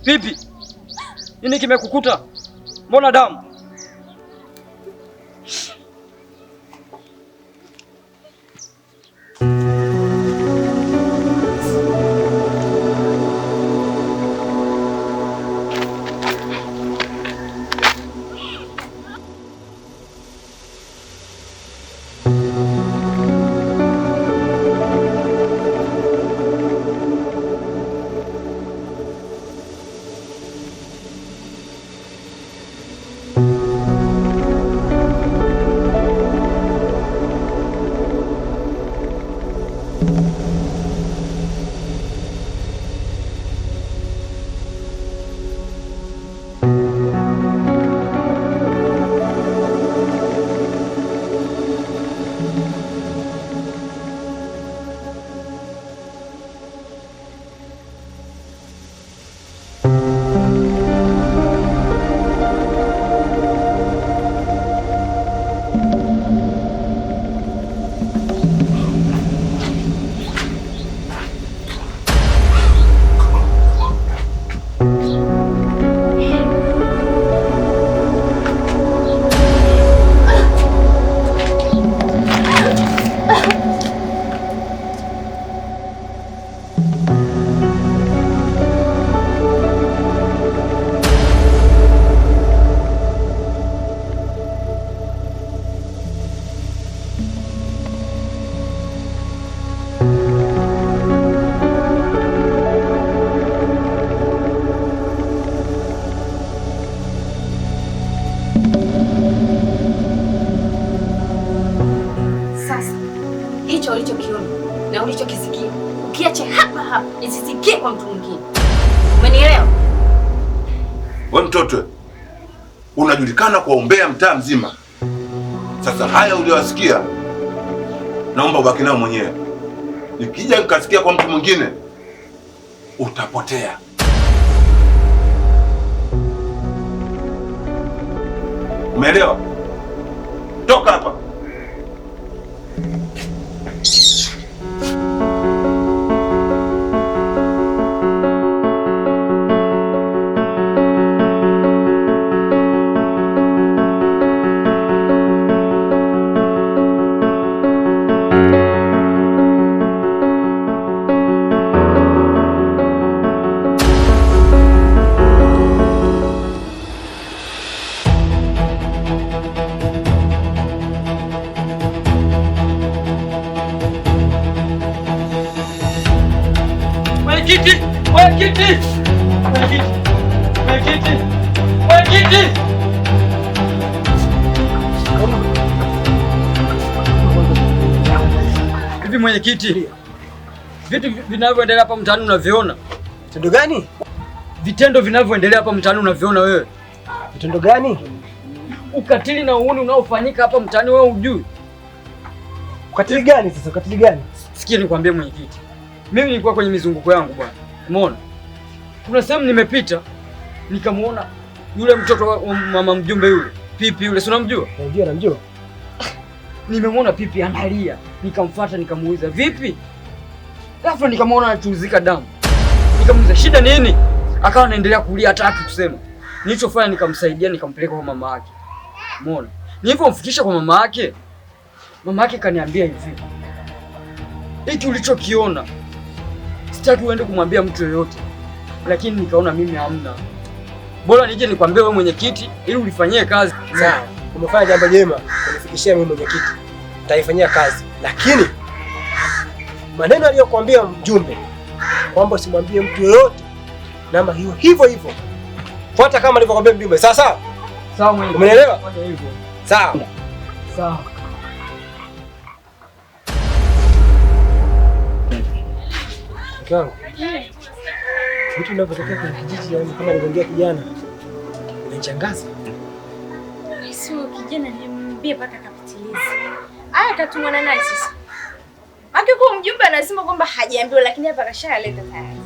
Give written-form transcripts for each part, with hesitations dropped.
Vipi? Nini kimekukuta? Mbona damu? Ulichokiona na ulichokisikia ukiache hapa hapa isisikie kwa mtu mwingine. Umenielewa? Wewe mtoto unajulikana kwa umbea mtaa mzima. Sasa haya uliyosikia naomba ubaki nao mwenyewe. Nikija nikasikia kwa mtu mwingine utapotea. Umeelewa? Toka hapa. Hivi mwenyekiti, vitu vinavyoendelea hapa mtaani unaviona? Vitendo gani? Vitendo vinavyoendelea hapa mtaani unaviona wewe? Vitendo gani? Ukatili na uhuni unaofanyika hapa mtaani wewe hujui? Ukatili gani sasa? Ukatili gani? Sikia nikwambie mwenyekiti. Mimi nilikuwa kwenye mizunguko yangu bwana. Umeona? Kuna sehemu nimepita nikamuona yule mtoto wa mama mjumbe yule. Pipi yule, si unamjua? Ndio namjua. Nimemwona Pipi analia. Nikamfuata nikamuuliza, "Vipi?" Ghafla nikamwona anachuzika damu. Nikamuuliza, "Shida nini?" Akawa anaendelea kulia hataki kusema. Nilichofanya nikamsaidia nikampeleka kwa mama yake. Umeona? Nilipomfikisha kwa mama yake kaniambia hivi, hiki ulichokiona sitaki uende kumwambia mtu yoyote, lakini nikaona mimi hamna, bora nije nikwambie wewe mwenyekiti ili ulifanyie kazi. Sawa, umefanya jambo jema kunifikishia mimi mwenyekiti, nitaifanyia kazi, lakini maneno aliyokuambia mjumbe kwamba usimwambie mtu yoyote, nama hiyo hivyo fuata kama alivyokuambia mjumbe. Sawa sawa? Sawa mwenyekiti. Umeelewa? Fanya hivyo. Sawa. Sawa. Mkangu. Mtu unapotokea kwenye kijiji yani kama niliongea kijana. Inanichangaza. Sio kijana nimwambie mpaka kapitilize. Aya katumwa na nani sasa? Akikuwa mjumbe anasema kwamba hajaambiwa lakini hapa kashaleta tayari.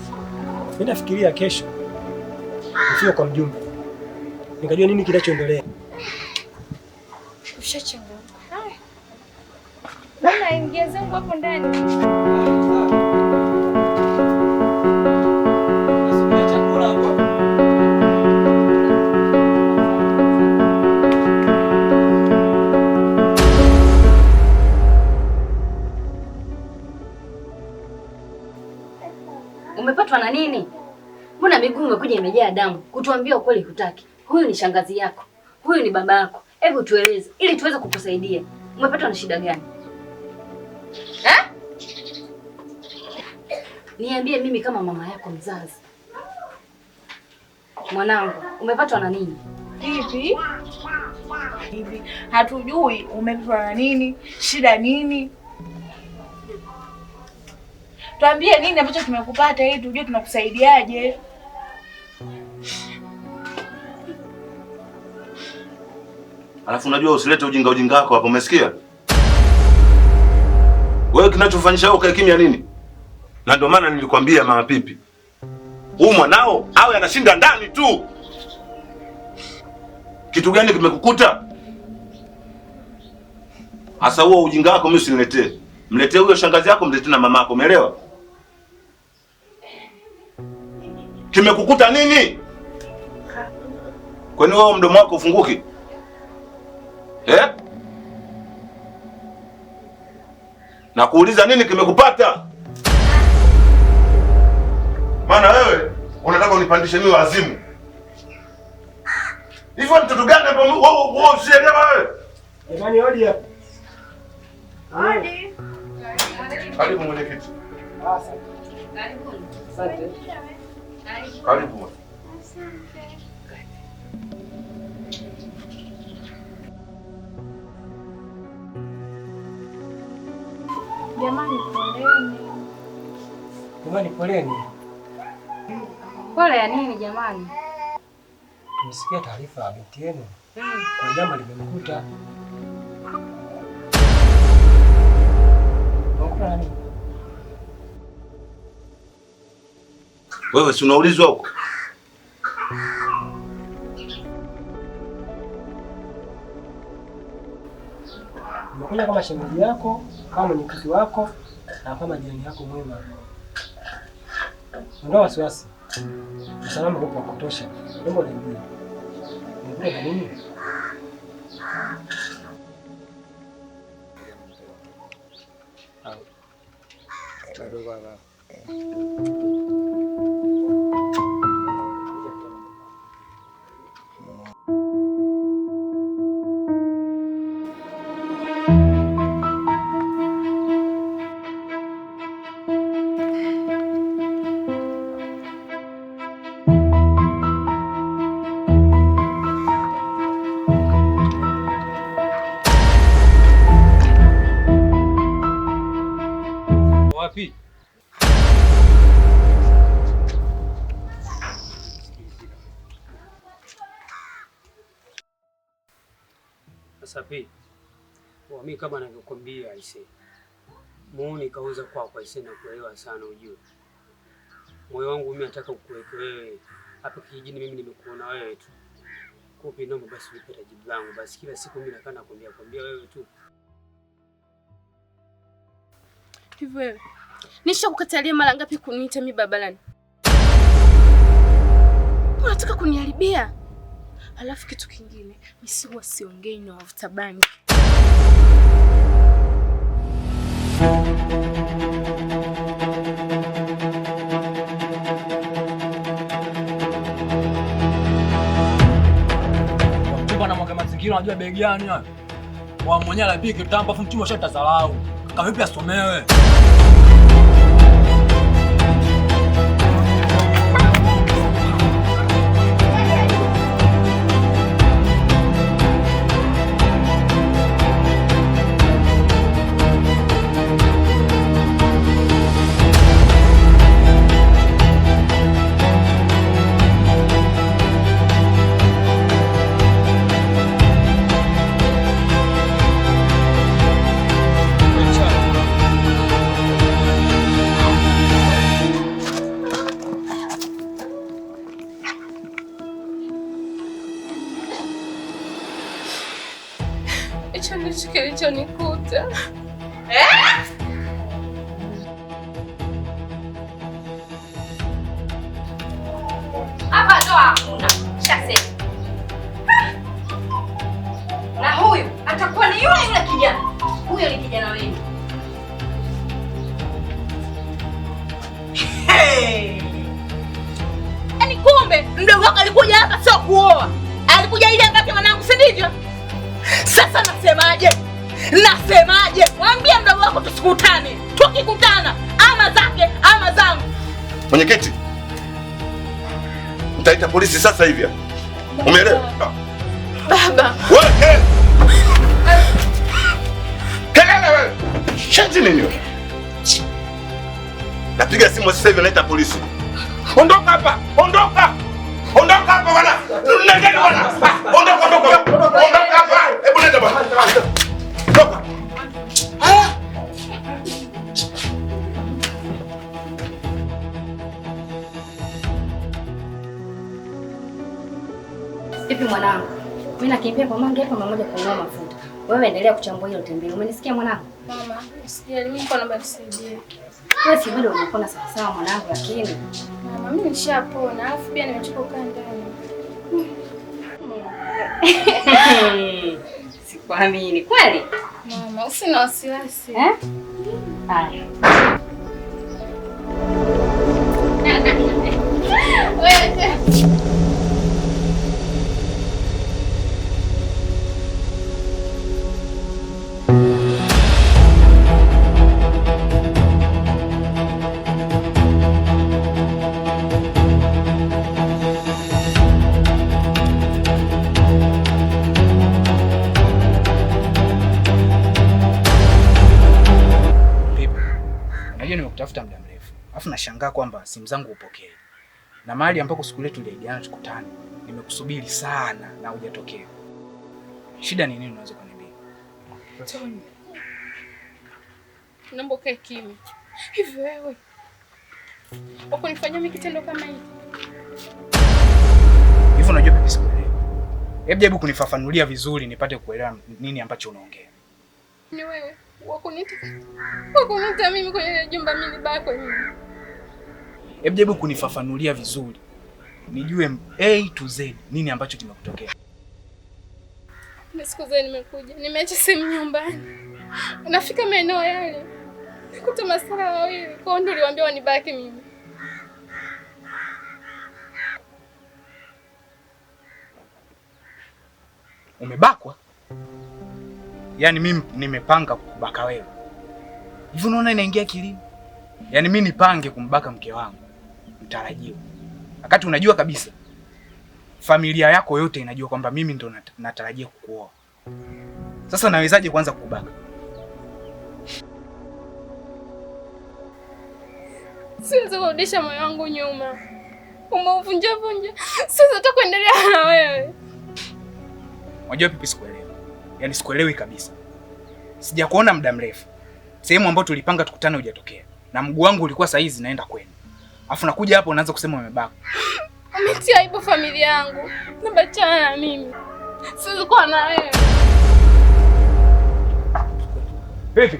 Mimi nafikiria kesho nifike kwa mjumbe. Nikajua nini kinachoendelea. Ushachanga. Haya. Bana ingia zangu hapo ndani. Umepatwa na nini? Mbona miguu imekuja imejaa damu? Kutuambia ukweli hutaki. Huyu ni shangazi yako. Huyu ni baba yako. Hebu tueleze ili tuweze kukusaidia. Umepatwa na shida gani? Eh? Niambie mimi kama mama yako mzazi. Mwanangu, umepatwa na nini? Hivi hatujui umepatwa na nini, shida nini? Tuambie nini ambacho kimekupata ili tujue tunakusaidiaje. Alafu unajua usilete ujinga wako hapo, umesikia? Wewe kinachofanyisha wewe ukae kimya nini? Na ndio maana nilikwambia mama Pipi, huyu mwanao awe anashinda ndani tu. Kitu gani kimekukuta? Asa huo ujinga wako mimi usiniletee. Mletee huyo shangazi yako, mletee na mamako, umeelewa? Kimekukuta nini? Kwani wewe mdomo wako ufunguki? Na kuuliza nini kimekupata? Maana wewe unataka unipandishe mimi wazimu. Hivyo mtoto gani hapo wewe usielewa wewe? Jamani hodi hapa. Hodi. Karibu mwenyekiti. Asante. Karibu. Asante. Karibu. Jamani poleni. Jamani poleni. Pole ya nini jamani? Tumesikia taarifa ya binti yenu. Kwa jambo limemkuta. Wewe si unaulizwa huko? Nimekuja kama shemeji yako, kama mwenyekiti wako na kama jirani yako mwema. Ondoa wasiwasi. Usalama uko wa kutosha. Hebu niambie. Nimekuja na nini? Wapi? Sapi. Mimi kama navyokuambia aise. Muone kauza kwako aise na kuelewa sana ujue. Moyo wangu mimi nataka ukuweke wewe. Hapa kijijini mimi nimekuona wewe tu. Kupi naomba basi unipe jibu langu. Basi kila siku mimi nakaa nakwambia wewe tu. Hivi wewe. Nishakukatalia mara ngapi kuniita mimi babalani? Unataka kuniharibia? Alafu kitu kingine, mimi huwa siongei na wavuta bangi. Mchumba na mwaga mazingira unajua bei gani hayo? Wa mwenyewe anapika kitambo afu mchumba shatazalau. Kama vipi asomewe? Hicho ndicho kilichonikuta. Hapa ndo hakuna. Shasema. Na huyu atakuwa ni yule kijana. Huyo ni kijana wenu. Yaani kumbe mdogo wako alikuja hapa sio kuoa. Alikuja ili angake mwanangu, si ndivyo? Sasa nasemaje? Mwambie mdogo wako tusikutane. Tukikutana ama zake ama zangu. Mwenyekiti, nitaita polisi sasa hivi. Umeelewa? Baba. Wewe. Kelele wewe. Shanti nini wewe? Napiga simu sasa hivi naita polisi. Ondoka hapa. Ondoka. Ondoka hapa bwana. Nendeni bwana. Ondoka hapa. Hebu nenda bwana. Ondoka. Vipi mwanangu? Mimi nakimbia kwa mangi hapa mmoja kununua mafuta. Wewe endelea kuchambua hilo tembele. Umenisikia mwanangu? Mama, usijali, mimi niko naomba nisaidie. Wewe si bado unapona sawa sawa mwanangu, lakini Mama, mimi nishapona, alafu pia nimechoka kukaa ndani. Sikuamini. Kweli? Mama, usina wasiwasi. Haya. Wewe. Nimekutafuta muda mrefu. Alafu nashangaa kwamba simu zangu upokee. Na mahali ambako siku ile tulijana tukutane, nimekusubiri sana na hujatokea. Shida ni nini unaweza kuniambia? Tony. Naomba ukae kimya. Hivi wewe ukunifanyia mimi kitendo kama hiki? Hivi unajua pipi sikuelewa. Hebu kunifafanulia vizuri nipate kuelewa nini ambacho unaongea. Ni wewe wakunita mimi kwenye jumba mimi bako mimi. Hebu kunifafanulia vizuri nijue A to Z nini ambacho kimekutokea. Ni siku zile nimekuja, nimeacha simu nyumbani. Nafika maeneo yale, nikuta masara wawili, kwa ndio niliwaambia wanibaki mimi. Umebakwa? Yaani mimi nimepanga kukubaka wewe. Hivi unaona inaingia akilini? Yaani mimi nipange kumbaka mke wangu mtarajiwa. Wakati unajua kabisa familia yako yote inajua kwamba mimi ndo natarajia kukuoa. Sasa nawezaje kwanza kukubaka? Siwezi kurudisha moyo wangu nyuma. Umeuvunja. Siwezi hata kuendelea na wewe. Unajua pipi sikuelewi. Yaani sikuelewi kabisa. Sijakuona muda mrefu. Sehemu ambayo tulipanga tukutane hujatokea. Na mguu wangu ulikuwa saa hizi naenda kwenu. Alafu nakuja hapo unaanza kusema umebaka. Umetia aibu familia yangu. Nabachana na mimi. Siwezi kuwa na wewe. Pipi.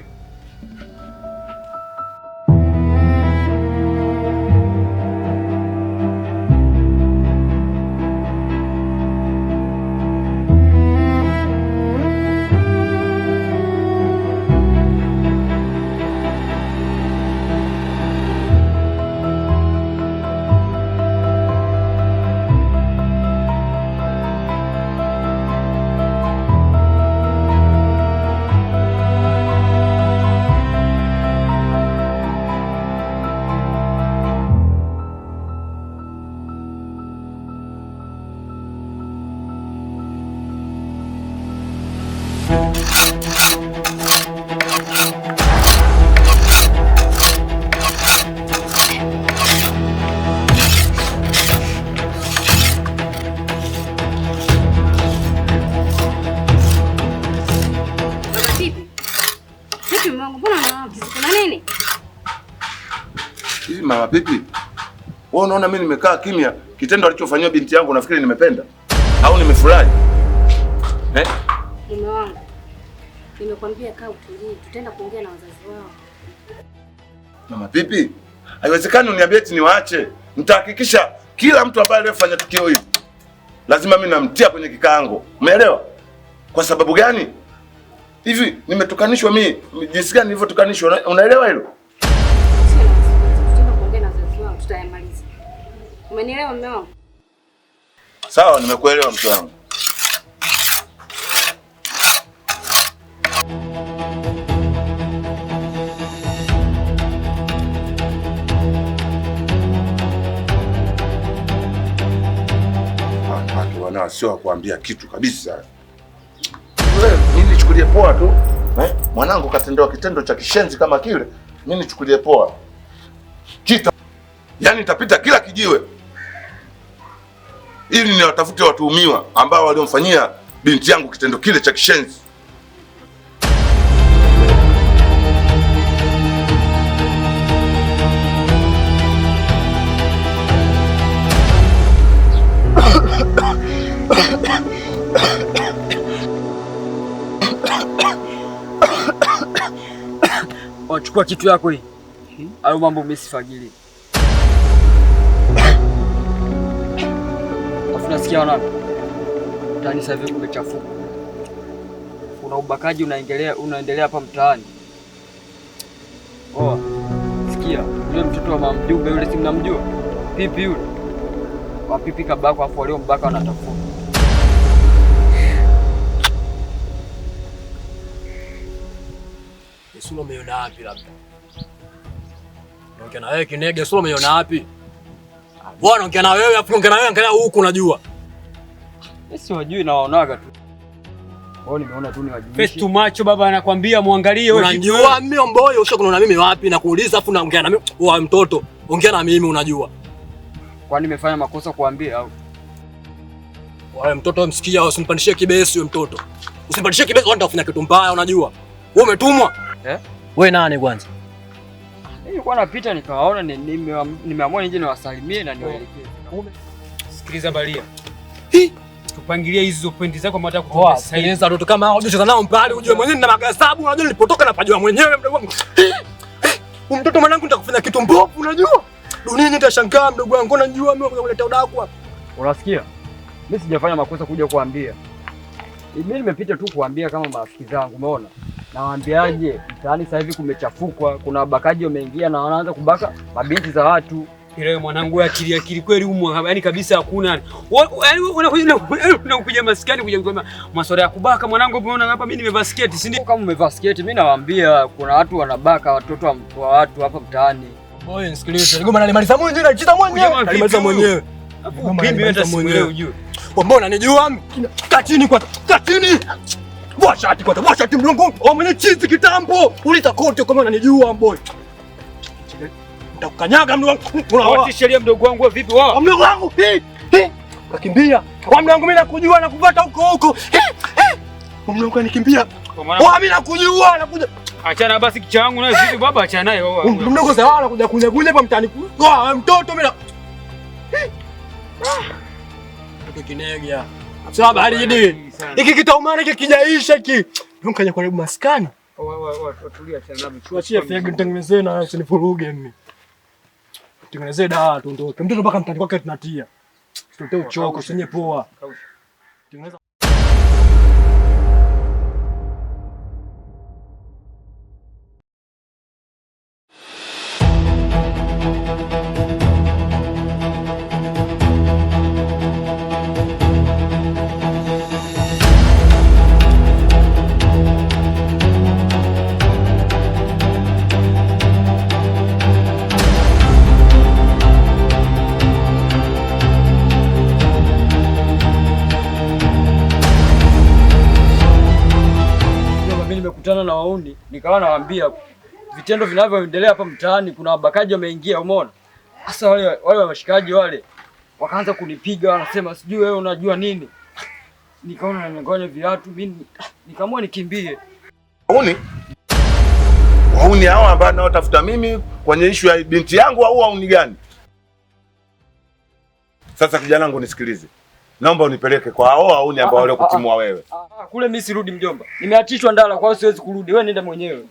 Mama Pipi, wewe unaona mimi nimekaa kimya, kitendo alichofanyia binti yangu nafikiri nimependa au nimefurahi? Mume wangu, nimekwambia kaa utulie, tutaenda kuongea na wazazi wao. Mama Pipi, haiwezekani uniambie eti niwaache. Nitahakikisha kila mtu ambaye aliyefanya tukio hili lazima mimi namtia kwenye kikaango. Umeelewa? Kwa sababu gani? Hivi nimetukanishwa mimi, jinsi gani nilivyotukanishwa, unaelewa hilo? Tutaenda kuongea na wazazi wao, tutayamaliza. Umenielewa mume wangu? Sawa, nimekuelewa mke wangu. Wana sio kuambia kitu kabisa. Wewe mimi nichukulie poa tu. Mwanangu katendewa kitendo cha kishenzi kama kile, mimi nichukulie poa. Yaani nitapita kila kijiwe ili niwatafute watuhumiwa ambao waliomfanyia binti yangu kitendo kile cha kishenzi. Chukua kitu yako hii. Hayo mambo umesifagili. Afu nasikia wanangu, mtaani sasa hivi kumechafuka. Kuna ubakaji unaendelea hapa mtaani. Sikia, yule mtoto wa mama Mjumbe yule, si mnamjua? Pipi yule. Wa Pipi kabako, afu walio mbaka wanatafuta. Sura umeona wapi labda? Naongea na wewe Kinege, sura umeona wapi? Bwana ongea na wewe, afu ongea na wewe angalia huku unajua. Mimi si wajui na waonaga tu. Wao nimeona tu ni wajulishe. Face to macho baba anakuambia muangalie wewe. Unajua mimi mboyo ushakuona mimi wapi na kuuliza afu naongea na mimi. Wewe mtoto, ongea na mimi unajua. Kwani nimefanya makosa kuambia au? Wewe mtoto msikia, usimpandishie kibesi wewe mtoto. Usimpandishie kibesi, wewe utafanya kitu mbaya unajua. Wewe umetumwa? Wewe nani kwanza? Nilikuwa napita nikawaona, nimeamua nije niwasalimie na niwaelekeze. Sikiliza Balia. Tupangilie hizo pointi zako mara tatu kwa sasa. Sikiliza watoto kama hao unacheza nao mbali, ujue mwenyewe nina magasabu, unajua nilipotoka napajua mwenyewe mdogo wangu. Mtoto mwanangu nitakufanya kitu mbovu unajua? Dunia itashangaa mdogo wangu, unajua mimi kuleta udaku hapa. Unasikia? Mimi sijafanya makosa kuja kuambia. Mimi nimepita tu kuambia kama marafiki zangu, umeona? Nawaambiaje, mtaani sasa hivi kumechafukwa, kuna wabakaji wameingia na wanaanza kubaka mabinti za watu. Ile mwanangu akili kweli humo, yaani kabisa hakuna. Yaani unakuja maskani kuja kusema masuala ya kubaka mwanangu, umeona hapa mimi nimevaa sketi, si ndio? Kama umevaa sketi, mimi nawaambia kuna watu wanabaka watoto wa watu hapa mtaani. Boy, nisikilize. Ngoma nalimaliza mwenyewe, nacheza mwenyewe. Nalimaliza mwenyewe. Hapo mimi hata simuelewi ujue. Mbona unanijua? Katini kwa katini. Washati kwa washati mlongo. Mwenye chizi kitambo. Ulita kote kama unanijua boy. Nitakukanyaga mdogo wangu. Unawatisha sheria mdogo wangu vipi wao? Mdogo wangu. Kakimbia. Kwa mlango mimi nakujua na kupata huko. Mdogo wangu anikimbia. Mimi nakujua nakuja. Achana basi kicha wangu na vipi baba, achana naye wewe. Mdogo sawa anakuja kunya hapa mtaani. Mtoto mimi. Kinege. Sawa baridi. Hiki kitaumana hiki kijaisha hiki. Nikaja kwa maskani. Tulia tena nami. Tuachie fegi nitengenezee na usinifuruge mimi. Tengenezee dawa tuondoke. Mtoto mpaka mtani kwake tunatia. Tutoe uchoko usinye poa. Tengeneza. Nimekutana na wauni, nikawa nawaambia vitendo vinavyoendelea hapa mtaani, kuna wabakaji wameingia, umeona? Sasa wale wamashikaji wale wakaanza kunipiga, wanasema sijui wewe unajua nini. Nikaona nangonya viatu, mimi nikaamua nikimbie. Wauni? Wauni hao ambao naotafuta mimi kwenye ishu ya binti yangu au wauni gani? Sasa kijana wangu nisikilize. Naomba unipeleke kwa hao wauni ambao wale kutimua wewe. Kule mimi sirudi mjomba. Nimeachishwa ndala kwa hiyo siwezi kurudi. Wewe nenda mwenyewe.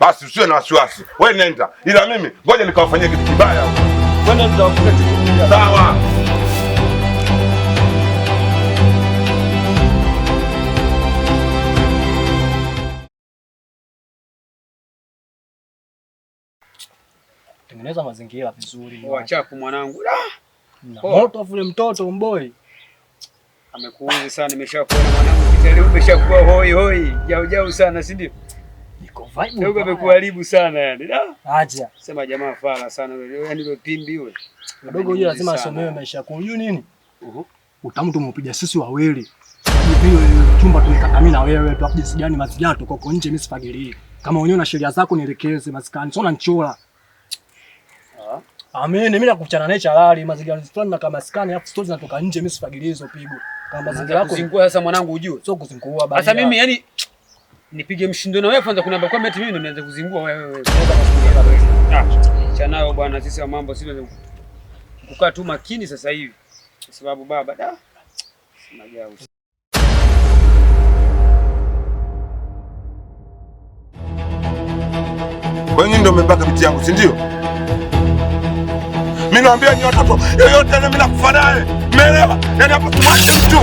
Basi usiwe na wasiwasi. Wewe nenda. Ila mimi ngoja nikawafanyie kitu kibaya. Wewe nenda utakuta kitu kibaya. Sawa. Tengeneza mazingira vizuri. Wachafu mwanangu. Moto vile mtoto mboi. Amekuuzi sana, nimeshakuona mwanangu. Kitale umeshakuwa hoi hoi. Jau sana, si ndio? Niko vibe. Ndio amekuharibu sana yani. Acha. Sema jamaa fala sana wewe. Yaani wewe pimbi wewe. Mdogo huyo lazima asomewe maisha yako. Huyu nini? Utamu tumepiga sisi wawili. Hiyo chumba tulikata mimi na wewe tu hapo jinsi gani mazingira tuko nje mimi sifagilie. Kama wenyewe na sheria zako nielekeze maskani. Sio unanichola. Mimi nakuchana naye chalali mazingira fulani na kama maskani afu stories zinatoka nje mimi sifagilie hizo pigo. Kama mazingira yako kuzingua sasa mwanangu ujue. Sio kuzingua bali. Sasa mimi yani nipige mshindo na wewe kwanza kuniambia kwamba eti mimi ndo nianze kuzingua wewe. Acha nayo bwana sisi wa mambo sisi kukaa tu makini sasa hivi. Kwa sababu baba sina jao. Kwa nini ndio mmepaka biti yangu, si ndio? Mimi naambia ni watoto yoyote na mimi nakufa naye. Umeelewa? Yaani hapa tumwache mtu.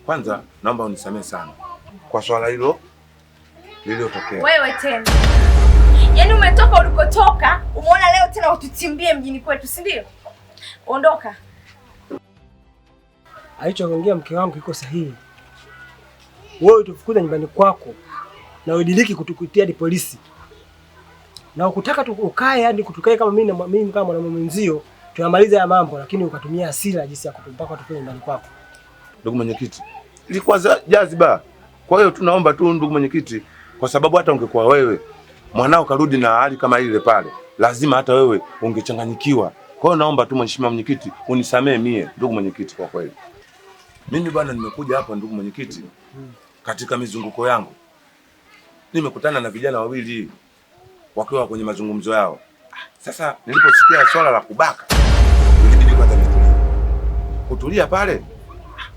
Kwanza naomba unisamehe sana kwa swala hilo lililotokea. Wewe tena. Yaani umetoka ulikotoka, umeona leo tena ututimbie mjini kwetu, si ndio? Ondoka. Alichoongea mke wangu iko sahihi. Wewe tufukuza nyumbani kwako na udiliki kutukutia hadi polisi. Na ukutaka tukae hadi kutukae kama mimi kama mwanamume mwenzio, tunamaliza ya mambo lakini ukatumia hasira jinsi ya kutumpaka tufanye nyumbani kwako. Ndugu mwenyekiti, ilikuwa jaziba. Kwa hiyo tunaomba tu ndugu mwenyekiti, kwa sababu hata ungekuwa wewe mwanao karudi na hali kama ile pale, lazima hata wewe ungechanganyikiwa. Kwa hiyo naomba tu mheshimiwa mwenyekiti unisamee mie ndugu mwenyekiti kwa kweli. Mimi bwana nimekuja hapa ndugu mwenyekiti, katika mizunguko yangu nimekutana na vijana wawili wakiwa kwenye mazungumzo yao. Sasa niliposikia swala la kubaka, ilibidi kwanza nitulie. Kutulia pale,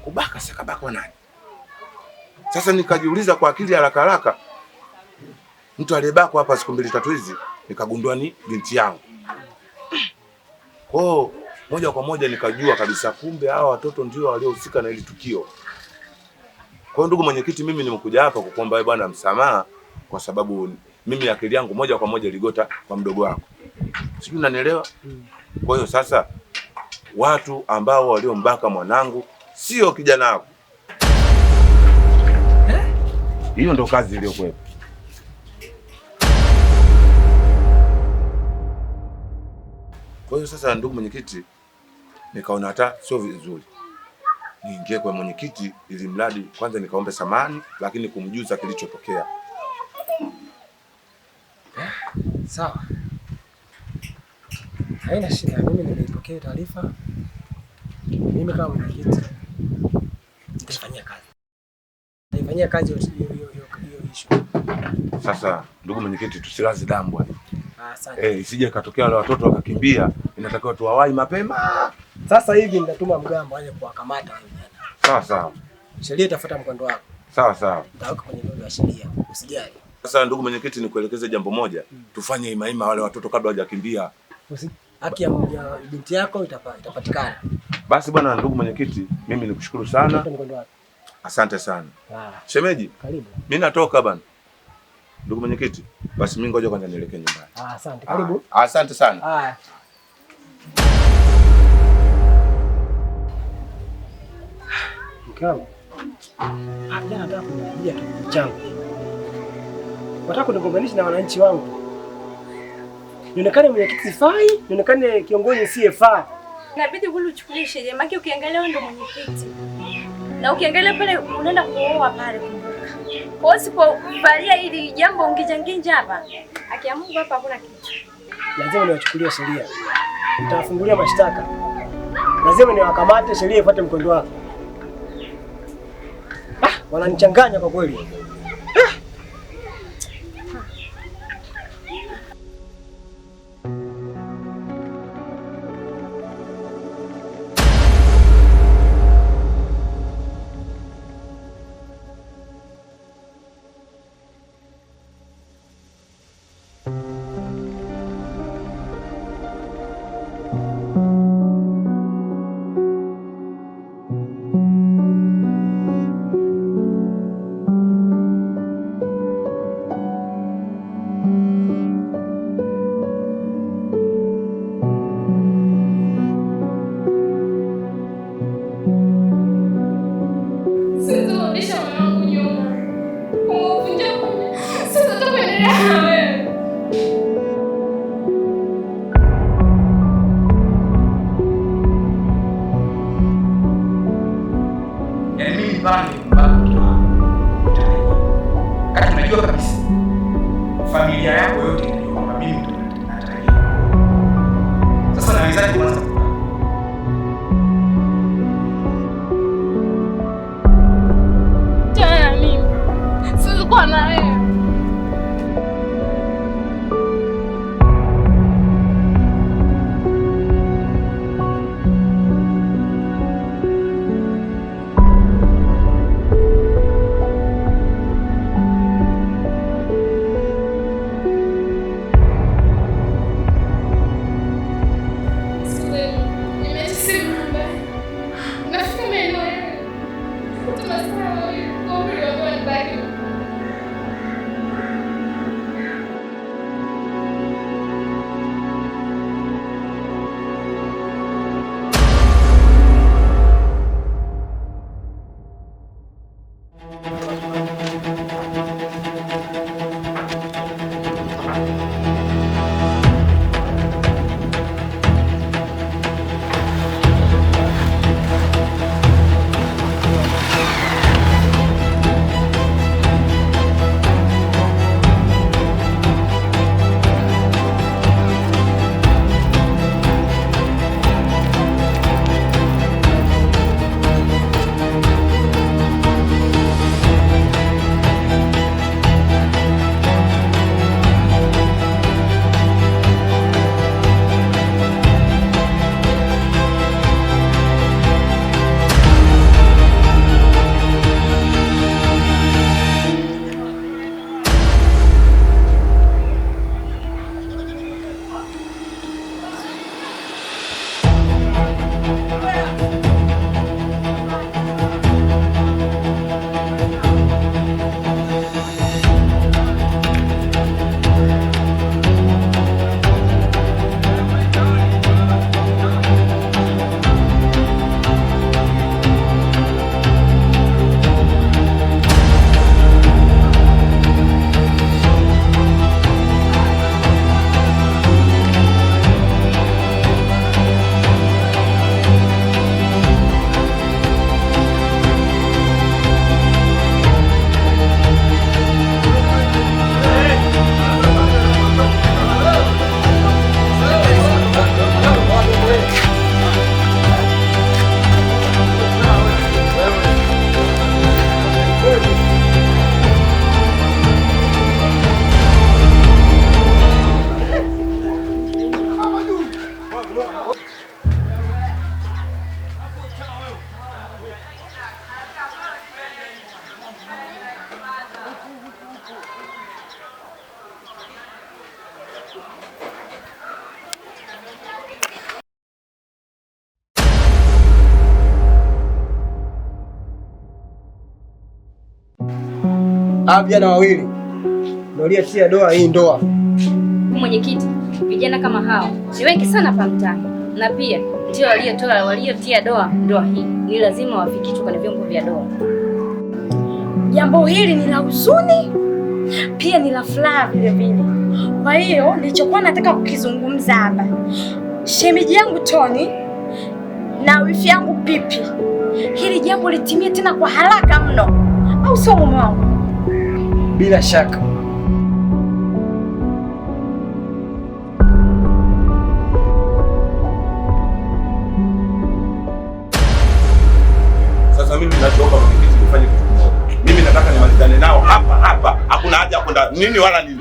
kubaka sakabakwa nani? Sasa nikajiuliza kwa akili haraka haraka, mtu aliyebakwa hapa siku 2-3 hizi nikagundua ni binti yangu. Kwa moja kwa moja nikajua kabisa kumbe hawa watoto ndio waliohusika na hili tukio. Kwa ndugu mwenyekiti, mimi nimekuja hapa kukuomba wewe bwana msamaha kwa sababu mimi akili yangu moja kwa moja iligota kwa mdogo wako. Sijui unanielewa? Kwa hiyo sasa watu ambao waliombaka mwanangu sio kijana wako. Hiyo ndo kazi iliyokuwepo. Kwa hiyo sasa ndugu mwenyekiti, nikaona hata sio vizuri niingie kwa mwenyekiti ili mradi kwanza nikaombe samahani, lakini kumjuza kilichotokea. Sawa. Haina shida, mimi nilipokea taarifa. Mimi kama mwenyekiti nitafanyia kazi. Nitafanyia kazi hiyo issue. Sasa ndugu mwenyekiti, tusilaze damu bwana. Asante. Isije katokea wale watoto wakakimbia, inatakiwa tuwawahi mapema. Sasa hivi nitatuma mgambo aje kuwakamata wale vijana. Sawa sawa. Sheria itafuata mkondo wako. Sawa sawa. Nitaweka kwenye ndodo ya sheria. Usijali. Sasa ndugu mwenyekiti, nikuelekeze jambo moja. Tufanye imaima wale watoto kabla hawajakimbia. Haki ya binti yako itapatikana. Basi bwana ndugu mwenyekiti, mimi nikushukuru sana. Asante sana. Shemeji, karibu. Mimi natoka bana. Ndugu mwenyekiti, basi mimi ngoja kwanza nielekee nyumbani. Asante. Karibu. Asante sana. Haya. Mkao. Jana nataka kuniambia kitu changu. Nataka kunigombanisha na wananchi wangu. Nionekane mwenyekiti sifai, nionekane kiongozi siyefaa. Inabidi wewe uchukulie sheria, maana ukiangalia wewe ndio mwenyekiti. Na ukiangalia pale unaenda kuoa pale kumbuka. Kwa hiyo sipovalia hili jambo ungejanganja hapa. Akia Mungu hapa hakuna kitu. Lazima niwachukulie sheria. Nitawafungulia mashtaka. Lazima niwakamate, sheria ifuate mkondo wake. Wananichanganya kwa kweli. hawa vijana wawili ndio waliotia doa hii ndoa. Mwenyekiti, vijana kama hao ni wengi sana hapa mtaani, na pia ndio waliotia doa ndoa hii. Ni lazima wafikishwe kwenye vyombo vya doa. Jambo hili ni la huzuni, pia ni la furaha vile vile. Kwa hiyo nilichokuwa nataka kukizungumza hapa, shemeji yangu Toni na wifi yangu Pipi, hili jambo litimie tena kwa haraka mno, au sio mume wangu? Bila shaka. Sasa mimi ninachoomba mwenyekiti nifanye kitu kimoja. Mimi nataka nimalizane nao hapa hapa. Hakuna haja kwenda nini wala nini.